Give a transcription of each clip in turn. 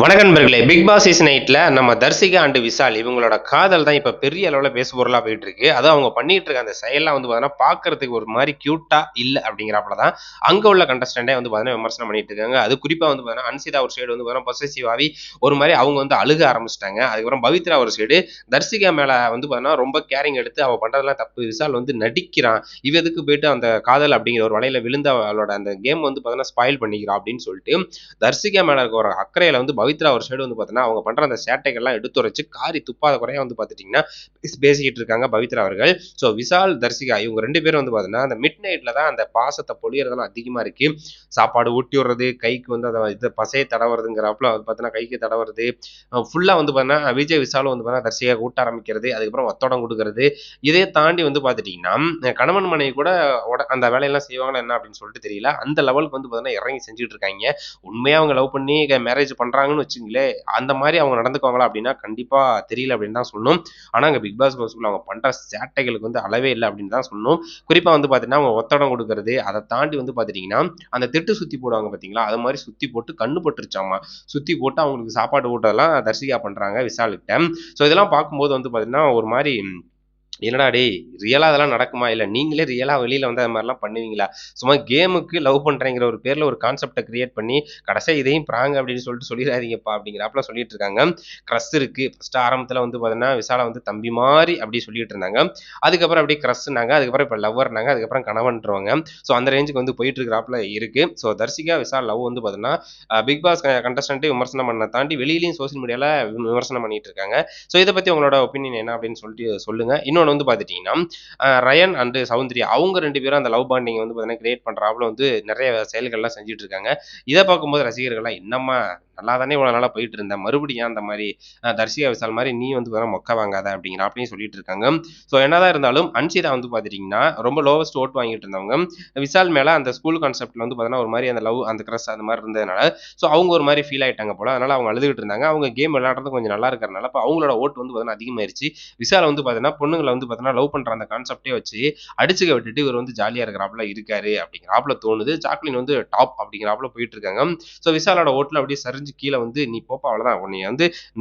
வணக்கம் நண்பர்களே. Big Boss season 8ல நம்ம தர்சிகா அண்ட் விஷால் இவங்களோட காதல் தான் இப்ப பெரிய அளவுல பேசுபொருளா போயிட்டு இருக்கு. அதுவும் அவங்க பண்ணிட்டு இருக்க அந்த செயல்லாம் பார்த்தீங்கன்னா, பார்க்கறதுக்கு ஒரு மாரி கியூட்டா இல்ல அப்படிங்கிறாப்புல தான் அங்க உள்ள கண்டஸ்டன்ட்டே பார்த்தீங்கன்னா விமர்சனம் பண்ணிட்டு இருக்காங்க. அது குறிப்பா பார்த்தீங்கன்னா, அன்சிதா ஒரு சைடு பார்த்தீங்கன்னா பொசசிவ் ஆவி ஒரு மாரி அவங்க அழுக ஆரம்பிச்சுட்டாங்க. அதுக்கப்புறம் பவித்ரா ஒரு சைடு தர்சிகா மேல பார்த்தீங்கன்னா, ரொம்ப கேரிங் எடுத்து அவ பண்றதெல்லாம் தப்பு. விஷால் நடிக்கிறான். இவ எதுக்கு போயிட்டு அந்த காதல் அப்படிங்கிற ஒரு வலையில விழுந்து அவளோட அந்த கேம் பார்த்தீங்கன்னா, ஸ்பாயில் பண்ணிக்கிறா அப்படின்னு சொல்லிட்டு தர்சிகா மேல இருக்க ஒரு அக்கறையில பவித்ரா ஒரு சைடு பார்த்தீங்கன்னா, அவங்க பண்ற அந்த சேட்டைகள்லாம் எடுத்துரைச்சு காரி துப்பாத குறையா பார்த்துட்டீங்கன்னா, பேசிக்கிட்டு இருக்காங்க பவித்ரா அவர்கள். ஸோ விஷால், தர்சிகா இவங்க 2 பேரும் பார்த்தீங்கன்னா, அந்த மிட் நைட்ல தான் அந்த பாசத்த பொழியறதெல்லாம் அதிகமா இருக்கு. சாப்பாடு ஊட்டி விடுறது, கைக்கு அத இது பசைய தடவுறதுங்கிறாப்புல பார்த்தீங்கன்னா, கைக்கு தடவுறது. ஃபுல்லா பார்த்தீங்கன்னா, விஜய் விஷாலும் பார்த்தீங்கன்னா, தர்சிகா ஊட்ட ஆரம்பிக்கிறது. அதுக்கப்புறம் ஒத்தடம் குடுக்குறது. இதைய தாண்டி பார்த்துட்டீங்கன்னா, கணவன் மனைவி கூட அந்த வேலையெல்லாம் செய்வாங்களா என்ன அப்படின்னு சொல்லிட்டு தெரியல. அந்த லெவலுக்கு பார்த்தீங்கன்னா, இறங்கி செஞ்சுட்டு இருக்காய்ங்க. உண்மையா அவங்க லவ் பண்ணி மேரேஜ் பண்றாங்கன்னு வச்சுக்கங்களேன், அந்த மாரி அவங்க நடந்துக்குவாங்களா அப்படின்னா, கண்டிப்பா தெரியல அப்படின்னு தான் சொல்லணும். ஆனா, அங்க பிக் பாஸ் ஹவுஸ்குள்ள அவங்க பண்ற சேட்டைகளுக்கு அளவே இல்ல அப்படின்னு தான் சொல்லணும். குறிப்பா பார்த்தீங்கன்னா, அவங்க ஒத்தடம் குடுக்குறது, அத தாண்டி பார்த்துட்டீங்கன்னா, அந்த திட்டு சுத்தி போடுவாங்க பார்த்தீங்களா, அது மாரி சுத்தி போட்டு கண்ணு பட்டுருச்சாமா. சுத்தி போட்டு அவங்களுக்கு சாப்பாடு ஊட்டுறதெல்லாம் தர்ஷிகா பண்றாங்க விஷால்கிட்ட. ஸோ இதெல்லாம் பார்க்கும்போது பார்த்தீங்கன்னா, ஒரு மாரி என்னடா டேய்! ரியலா அதெல்லாம் நடக்குமா? இல்ல நீங்களே ரியலா வெளில அது மாரிலாம் பண்ணுவீங்களா? சும்மா கேமுக்கு லவ் பண்றேங்கிற ஒரு பேர்ல ஒரு கான்செப்ட்ட கிரியேட் பண்ணி, கடைசியா இதையும் பிராங்க் அப்படின்னு சொல்லிட்டு சொல்லிறாதீங்கப்பா அப்படிங்கிறாப்புல சொல்லிட்டு இருக்காங்க. கிரஷ் இருக்கு. ஃபர்ஸ்ட் ஆரம்பத்துல பார்த்தீங்கன்னா, விசால தம்பி மாரி அப்படி சொல்லிட்டு இருந்தாங்க. அதுக்கப்புறம் அப்படியே கிரஷ்னாங்க. அதுக்கப்புறம் இப்ப லவ்வர்னாங்க. அதுக்கப்புறம் கணவன்ருவாங்க. ஸோ அந்த ரேஞ்சுக்கு போயிட்டு இருக்கிறாப்புல இருக்கு. ஸோ தர்ஷிகா, விஷால் லவ் பார்த்தீங்கன்னா, பிக் பாஸ் கண்டஸ்டன்ட்டே விமர்சனம் பண்ண தாண்டி வெளியிலயும் சோசியல் மீடியால விமர்சனம் பண்ணிட்டு இருக்காங்க. ஸோ இத பத்தி உங்களோட ஒப்பீனியன் என்ன அப்படின்னு சொல்லிட்டு சொல்லுங்க. இன்னொன்னு பார்த்துட்டீங்கன்னா, ரயன் அண்ட் சௌந்தர்யா அவங்க 2 பேரும் அந்த லவ் பாண்டிங் பார்த்தீங்கன்னா, கிரியேட் பண்றாப்புல நெறைய செயல்கள்லாம் செஞ்சுட்டு இருக்காங்க. இத பார்க்கும்போது ரசிகர்கள்லாம் என்னம்மா நல்லா தானே இவ்வளோ நாளா போயிட்டு இருந்த. மறுபடியும் ஏன் அந்த மாரி தர்ஷிகா விஷால் மாரி நீ பார்த்தீங்கன்னா மொக்க வாங்காத அப்படிங்கிறாப்படியும் சொல்லிட்டு இருக்காங்க. ஸோ என்னதான் இருந்தாலும் அன்ஷிதா பார்த்துட்டீங்கன்னா, ரொம்ப லோவஸ்ட் ஓட் வாங்கிட்டு இருந்தவங்க. விஷால் மேல அந்த ஸ்கூல் கான்செப்ட்ல பார்த்தீங்கன்னா, ஒரு மாரி அந்த லவ் அந்த கிரஷ் அந்த மாரி இருந்ததுனால, ஸோ அவங்க ஒரு மாரி ஃபீல் ஆயிட்டாங்க போல. அதனால அவங்க அழுதுகிட்டு இருந்தாங்க. அவங்க கேம் விளையாடுறது கொஞ்சம் நல்லா இருக்கிறனால, அப்ப அவங்களோட ஓட் பார்த்தீங்கன்னா அதிகமாயிருச்சு. விஷால் பார்த்தீங்கன்னா, பொண்ணுங்கள பார்த்தீங்கன்னா, லவ் பண்ற அந்த கான்செப்ட்டே வச்சு அடிச்சுக்க விட்டுட்டு இவர் ஜாலியா இருக்கிறாப்புல இருக்காரு அப்படிங்கிறாப்புல தோணுது. ஜாக்லின் டாப் அப்படிங்கிறாப்புல போயிட்டு இருக்காங்க. ஸோ விஷாலோட ஓட்ல அப்படியே சரிஞ்சு கீழ நீ போப்பா அவ்வளோதான். உன்னைய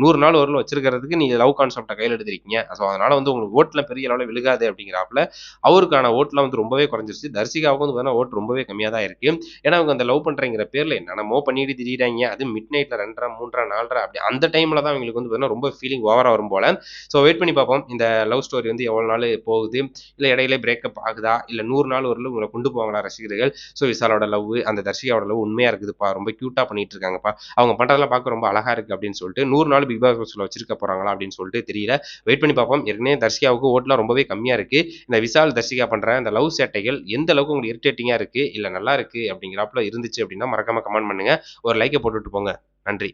100 நாள் வரலும் வச்சிருக்கிறதுக்கு நீங்க லவ் கான்செப்ட்ட கையில எடுத்திருக்கீங்க. ஸோ அதனால உங்களுக்கு ஓட்லாம் பெரிய அளவுல விழுகாது அப்படிங்கிறாப்புல அவருக்கான ஓட்லாம் ரொம்பவே குறைஞ்சிருச்சு. தர்சிகாவுக்கு பார்த்தீங்கன்னா, ஓட் ரொம்பவே கம்மியா தான் இருக்கு. ஏன்னா அவங்க அந்த லவ் பண்றேங்கிற பேர்ல என்னென்னமோ பண்ணிட்டு திரியிறாய்ங்க. அதுவும் மிட் நைட்ல 2:30, 3:30, 4:30 அப்படி அந்த டைம்ல தான் அவங்களுக்கு பார்த்தீங்கன்னா, ரொம்ப ஃபீலிங் ஓவரா வரும் போல. ஸோ வெயிட் பண்ணி பார்ப்போம். இந்த லவ் ஸ்டோரி எவ்வளோ நாள் போகுது? இல்ல இடையிலே பிரேக்கப் ஆகுதா? இல்ல 100 நாள் வரலும் உங்கள கொண்டு போவாங்களா ரசிகர்கள்? ஸோ விஷாலோட லவ், அந்த தர்ஷிகாவோட லவ் உண்மையா இருக்குதுப்பா. ரொம்ப கியூட்டா பண்ணிட்டு இருக்காங்கப்பா. அவங்க பண்றதெல்லாம் பார்க்க ரொம்ப அழகா இருக்கு அப்படின்னு சொல்லிட்டு 100 நாள் பிக் பாஸ் ஹவுஸ்ல வச்சிருக்க போறாங்களா அப்படின்னு சொல்லிட்டு தெரியல. வெயிட் பண்ணி பார்ப்போம். ஏற்கனவே தர்ஷிகாவுக்கு ஓட்லாம் ரொம்பவே கம்மியா இருக்கு. இந்த விஷால், தர்ஷிகா பண்ற அந்த லவ் சேட்டைகள் எந்த அளவுக்கு உங்களுக்கு இரிட்டேட்டிங்கா இருக்கு? இல்ல நல்லா இருக்கு அப்படிங்கிறாப்புல இருந்துச்சு அப்படின்னா மறக்காம கமெண்ட் பண்ணுங்க. ஒரு லைக்க போட்டுட்டு போங்க. நன்றி.